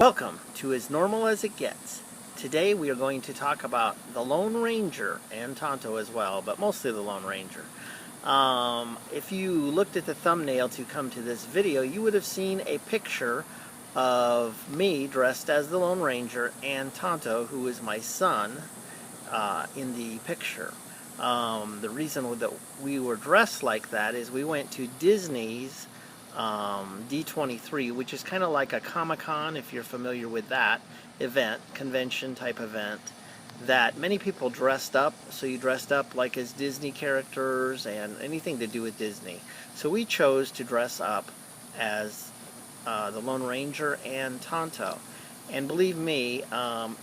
Welcome to As Normal as It Gets. Today we are going to talk about the Lone Ranger and Tonto as well, but mostly the Lone Ranger. If you looked at the thumbnail to come to this video, you would have seen a picture of me dressed as the Lone Ranger and Tonto, who is my son, in the picture. The reason that we were dressed like that is we went to Disney's D23, which is kind of like a Comic-Con, if you're familiar with that event, convention type event, that many people dressed up. So you dressed up like as Disney characters and anything to do with Disney. So we chose to dress up as the Lone Ranger and Tonto. And believe me,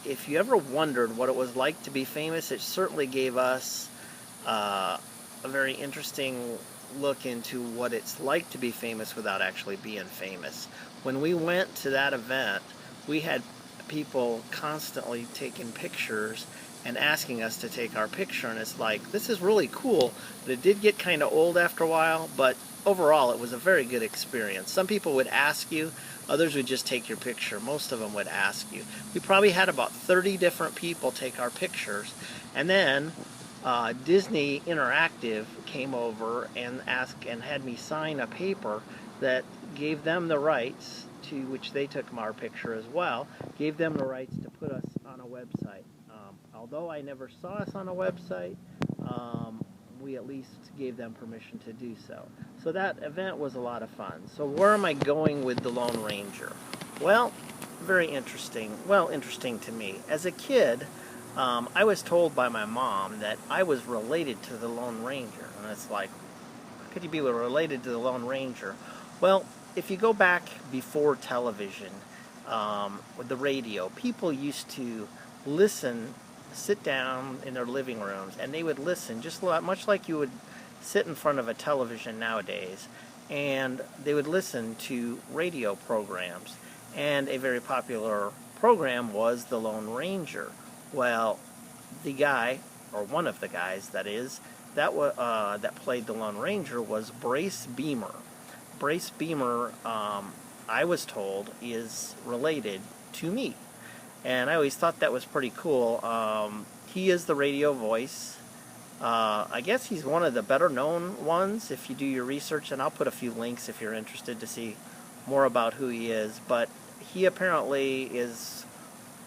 if you ever wondered what it was like to be famous, it certainly gave us a very interesting look into what it's like to be famous without actually being famous. When we went to that event, we had people constantly taking pictures and asking us to take our picture, and it's like, this is really cool, but it did get kind of old after a while, but overall it was a very good experience. Some people would ask you, others would just take your picture. Most of them would ask you. We probably had about 30 different people take our pictures, and then Disney Interactive came over and asked and had me sign a paper that gave them the rights to, which they took our picture as well, gave them the rights to put us on a website. Although I never saw us on a website, we at least gave them permission to do so. So that event was a lot of fun. So where am I going with the Lone Ranger? Well, very interesting. Well, interesting to me. As a kid, I was told by my mom that I was related to the Lone Ranger. And it's like, how could you be related to the Lone Ranger? Well, if you go back before television, with the radio, people used to listen, sit down in their living rooms, and they would listen just much like you would sit in front of a television nowadays, and they would listen to radio programs. And a very popular program was the Lone Ranger. Well, the guy, or one of the guys that is, that played the Lone Ranger was Brace Beemer. Brace Beemer, I was told, is related to me. And I always thought that was pretty cool. He is the radio voice. I guess he's one of the better known ones if you do your research, and I'll put a few links if you're interested to see more about who he is. But he apparently is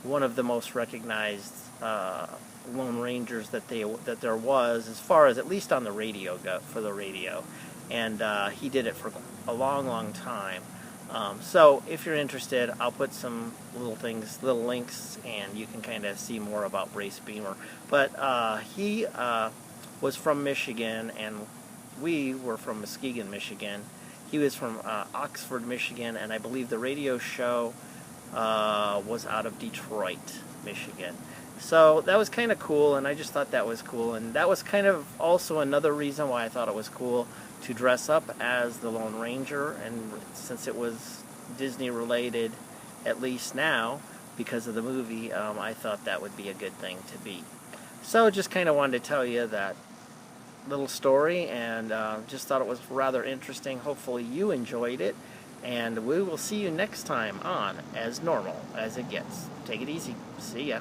one of the most recognized Lone Rangers that there was, as far as at least on the radio for the radio, and he did it for a long time. So if you're interested, I'll put some little links, and you can kind of see more about Brace Beemer. But he was from Michigan, and we were from Muskegon, Michigan. He was from Oxford, Michigan, and I believe the radio show was out of Detroit, Michigan. So that was kind of cool, and I just thought that was cool. And that was kind of also another reason why I thought it was cool to dress up as the Lone Ranger. And since it was Disney related, at least now, because of the movie, I thought that would be a good thing to be. So just kind of wanted to tell you that little story, and just thought it was rather interesting. Hopefully you enjoyed it. And we will see you next time on As Normal as It Gets. Take it easy. See ya.